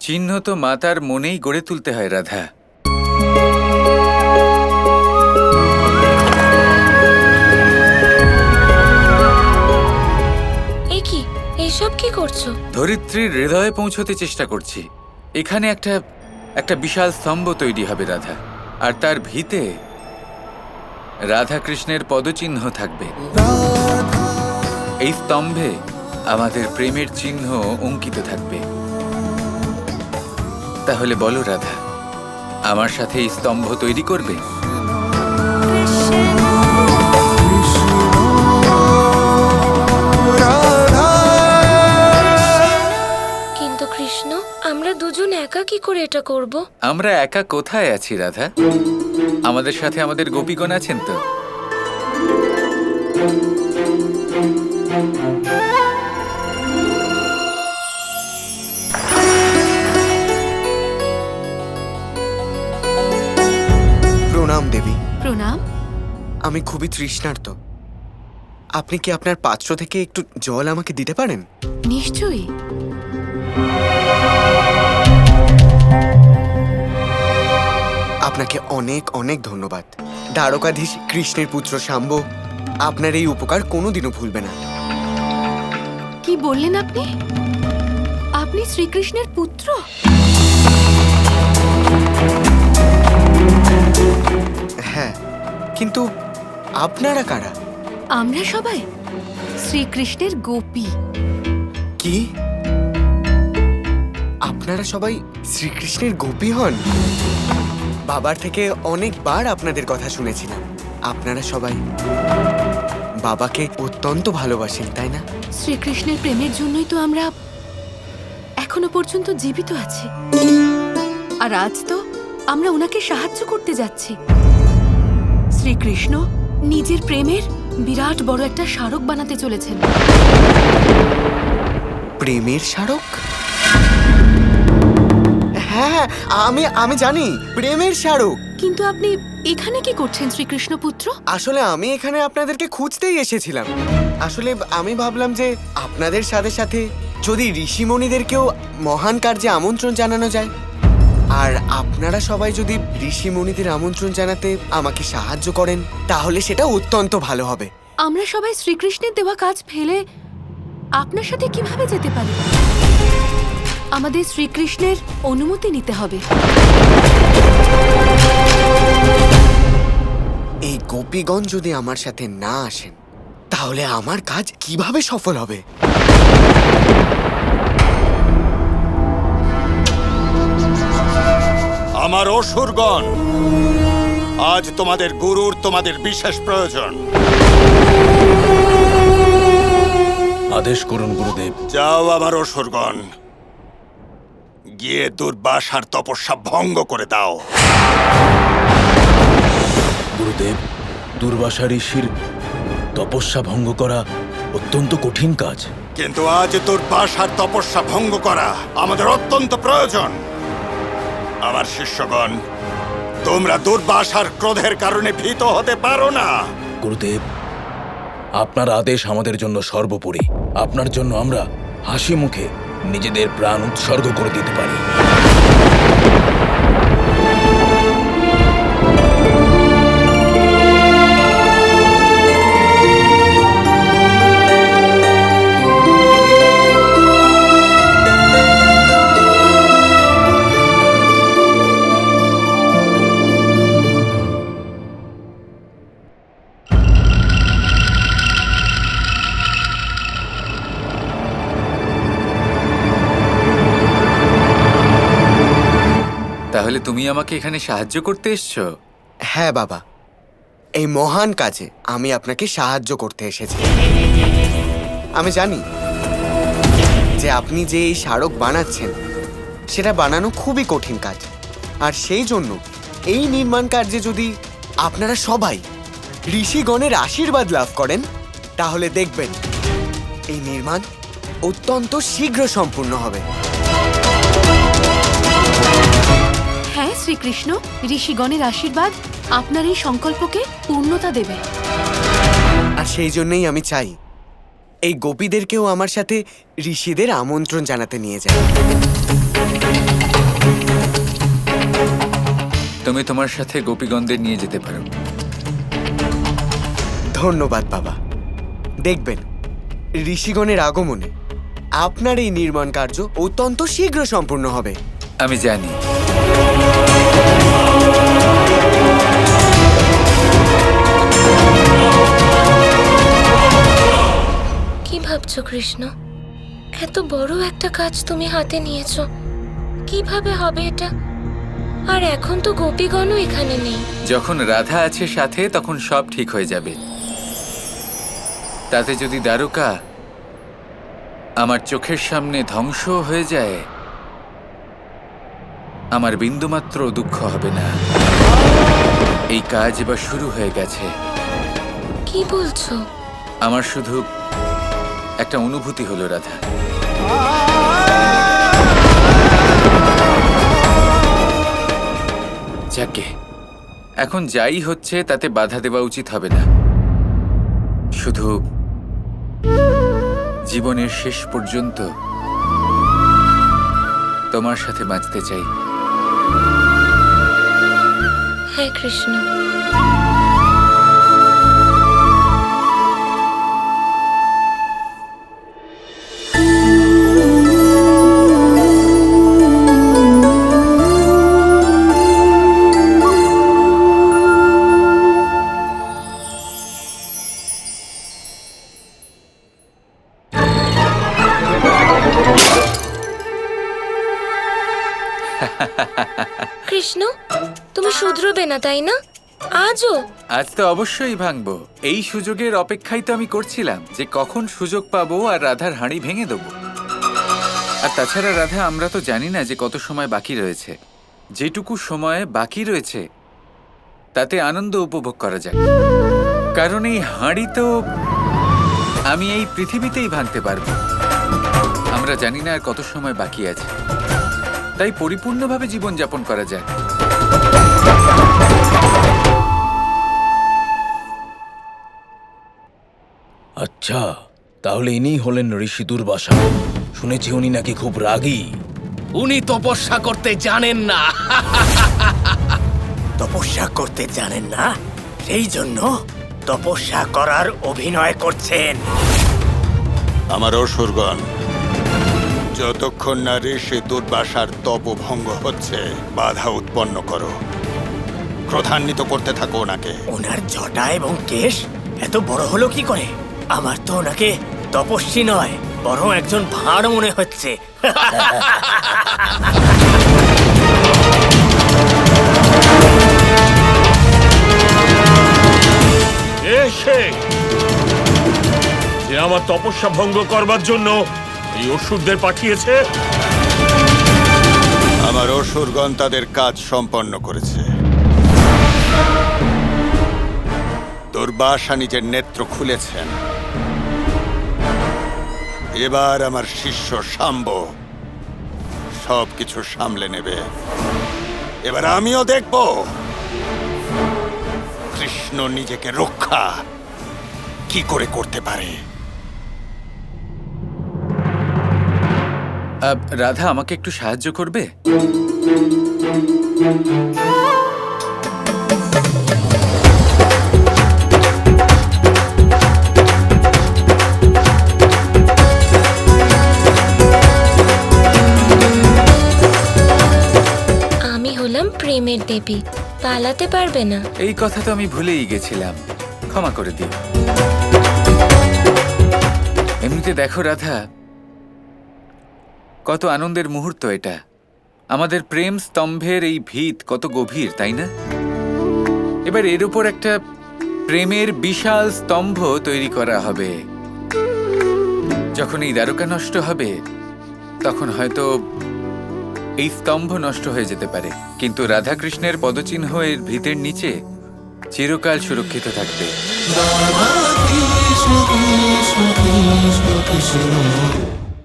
চিহ্ন তো মাতার মনেই গড়ে তুলতে হয় রাধা। এসব কি করছো? ধরিত্রীর হৃদয়ে পৌঁছতে চেষ্টা করছি। এখানে একটা বিশাল স্তম্ভ তৈরি হবে রাধা, আর তার ভিতে রাধা কৃষ্ণের পদচিহ্ন থাকবে। এই স্তম্ভে আমাদের প্রেমের চিহ্ন অঙ্কিত থাকবে। তাহলে বলো রাধা, আমার সাথে এই স্তম্ভ তৈরি করবে? কিন্তু কৃষ্ণ, আমরা দুজন একা কি করে এটা করব? আমরা একা কোথায় আছি রাধা? আমাদের সাথে আমাদের গোপীগণ আছেন তো। প্রণাম দেবী। প্রণাম। আমি খুবই তৃষ্ণার্ত। আপনি কি আপনার পাত্র থেকে একটু জল আমাকে দিতে পারেন? নিশ্চয়ই। আপনাকে অনেক অনেক ধন্যবাদ। দ্বারকাধীশ কৃষ্ণের পুত্র শাম্ব আপনার এই উপকার কোনোদিনও ভুলবে না। কি বললেন আপনি? আপনি শ্রীকৃষ্ণের পুত্র? হ্যাঁ, কিন্তু আপনারা কারা? আমরা সবাই শ্রীকৃষ্ণের গোপী। কি? আপনারা সবাই শ্রীকৃষ্ণের গোপী হন? বাবার থেকে অনেকবার আপনাদের কথা শুনেছিলাম। আপনারা সবাই বাবাকে অত্যন্ত ভালোবাসেন, তাই না? শ্রীকৃষ্ণের প্রেমের জন্যই তো আমরা এখনো পর্যন্ত জীবিত আছি। আর আজ তো আমরা ওনাকে সাহায্য করতে যাচ্ছি। শ্রীকৃষ্ণ নিজের প্রেমের বিরাট বড় একটা স্মারক বানাতে চলেছেন। প্রেমের স্মারক? হ্যাঁ, আমি জানি, প্রেমের স্মারক। কিন্তু আপনি এখানে কি করছেন শ্রীকৃষ্ণ পুত্র? আসলে আমি এখানে আপনাদেরকে খুঁজতেই এসেছিলাম। আসলে আমি ভাবলাম যে আপনাদের সাথে সাথে যদি ঋষিমণিদেরকেও মহান কার্যে আমন্ত্রণ জানানো যায়, আর আপনারা সবাই যদি ঋষিমণিদের আমন্ত্রণ জানাতে আমাকে সাহায্য করেন, তাহলে সেটা অত্যন্ত ভালো হবে। আমরা সবাই শ্রীকৃষ্ণের দেওয়া কাজ ফেলে আপনার সাথে কিভাবে যেতে পারি? আমাদের শ্রীকৃষ্ণের অনুমতি নিতে হবে। এই গোপীগণ যদি আমার সাথে না আসেন, তাহলে আমার কাজ কিভাবে সফল হবে? আমার অসুরগণ, আজ তোমাদের গুরুর তোমাদের বিশেষ প্রয়োজন। আদেশ করুন গুরুদেব। যাও আমার অসুরগণ, গিয়ে দুর্বাসার তপস্যা ভঙ্গ করে দাও। গুরুদেব, দুর্বাসা ঋষির তপস্যা ভঙ্গ করা অত্যন্ত কঠিন কাজ। কিন্তু আজ দুর্বাসার তপস্যা ভঙ্গ করা আমাদের অত্যন্ত প্রয়োজন। আমার শিষ্যগণ, তোমরা দুর্বাসার ক্রোধের কারণে ভীত হতে পারো না। গুরুদেব, আপনার আদেশ আমাদের জন্য সর্বোপরি। আপনার জন্য আমরা হাসি মুখে নিজেদের প্রাণ উৎসর্গ করে দিতে পারি। তাহলে তুমি আমাকে এখানে সাহায্য করতে এসছো? হ্যাঁ বাবা, এই মহান কাজে আমি আপনাকে সাহায্য করতে এসেছি। আমি জানি যে আপনি যে এই স্মারক বানাচ্ছেন, সেটা বানানো খুবই কঠিন কাজ। আর সেই জন্য এই নির্মাণ কার্যে যদি আপনারা সবাই ঋষিগণের আশীর্বাদ লাভ করেন, তাহলে দেখবেন এই নির্মাণ অত্যন্ত শীঘ্র সম্পূর্ণ হবে। হ্যাঁ শ্রীকৃষ্ণ, ঋষিগণের আশীর্বাদ আপনার এই সংকল্পকে পূর্ণতা দেবে। আর সেই জন্যই আমি চাই এই গোপীদেরকেও আমার সাথে ঋষিদের আমন্ত্রণ জানাতে নিয়ে যায়। তুমি তোমার সাথে গোপীগণদের নিয়ে যেতে পারো। ধন্যবাদ বাবা। দেখবেন ঋষিগণের আগমনে আপনার এই নির্মাণ কার্য অত্যন্ত শীঘ্র সম্পূর্ণ হবে। আমি জানি। কি ভাবছো কৃষ্ণ? এত বড় একটা কাজ তুমি হাতে নিয়েছো, কিভাবে হবে এটা? আর এখন তো গোপীগণও এখানে নেই। যখন রাধা আছে সাথে তখন সব ঠিক হয়ে যাবে। তাতে যদি দ্বারকা আমার চোখের সামনে ধ্বংস হয়ে যায়, আমার বিন্দুমাত্র দুঃখ হবে না। এই কাজ এবার শুরু হয়ে গেছে। কি বলছো? আমার শুধু একটা অনুভূতি হলো রাধা। যাকে এখন যাই হচ্ছে তাতে বাধা দেওয়া উচিত হবে না। শুধু জীবনের শেষ পর্যন্ত তোমার সাথে বাঁচতে চাই। হ্যাঁ কৃষ্ণ। কৃষ্ণ, তুমি শুধরোবে না তাই না? আজও? আজ তো অবশ্যই ভাঙবো। এই সুযোগের অপেক্ষাই তো আমি করছিলাম যে কখন সুযোগ পাবো আর রাধার হাঁড়ি ভেঙে দেবো। আর তাছাড়া রাধা, আমরা তো জানি না যে কত সময় বাকি রয়েছে। যেটুকু সময় বাকি রয়েছে তাতে আনন্দ উপভোগ করা যায়। কারণ এই হাঁড়ি তো আমি এই পৃথিবীতেই ভাঙতে পারবো। আমরা জানি না আর কত সময় বাকি আছে, তাই পরিপূর্ণভাবে জীবনযাপন করা যায়। আচ্ছা, তাহলে ইনি হলেন ঋষি দুর্বাসা। শুনেছি উনি নাকি খুব রাগী। উনি তপস্যা করতে জানেন না। তপস্যা করতে জানেন না, সেই জন্য তপস্যা করার অভিনয় করছেন। আমার অসুরগণ, যতক্ষণ না ঋষি দুর্বাসার তপভঙ্গ হচ্ছে বাধা উৎপন্ন করো, ক্রোধান্বিত করতে থাকো ওনাকে। ওনার জটা এবং কেশ এত বড় হলো কি করে? আমার তো ওনাকে তপস্বী নয়, বরং একজন ভাঁড় মনে হচ্ছে। এসে যে আমার তপস্যা ভঙ্গ করবার জন্য এই অসুরদের পাঠিয়েছে। আমার অসুরগণ তাদের কাজ সম্পন্ন করেছে। দুর্বাসা নিজের নেত্র খুলেছেন। এবার আমার শিষ্য শাম্ব সবকিছু সামলে নেবে। এবার আমিও দেখব কৃষ্ণ নিজেকে রক্ষা কি করে করতে পারে। রাধা, আমাকে একটু সাহায্য করবে? আমি হলাম প্রেমের দেবী, পালাতে পারবে না। এই কথা তো আমি ভুলেই গেছিলাম, ক্ষমা করে দিও। এমনিতে দেখো রাধা, কত আনন্দের মুহূর্ত এটা। আমাদের প্রেম স্তম্ভের এই ভিত কত গভীর, তাই না? এবার এর উপর একটা প্রেমের বিশাল স্তম্ভ তৈরি করা হবে। যখন এই দ্বারকা নষ্ট হবে তখন হয়তো এই স্তম্ভ নষ্ট হয়ে যেতে পারে, কিন্তু রাধা কৃষ্ণের পদচিহ্ন এর ভিতের নিচে চিরকাল সুরক্ষিত থাকবে। কৃষ্ণ কৃষ্ণ কৃষ্ণ কৃষ্ণ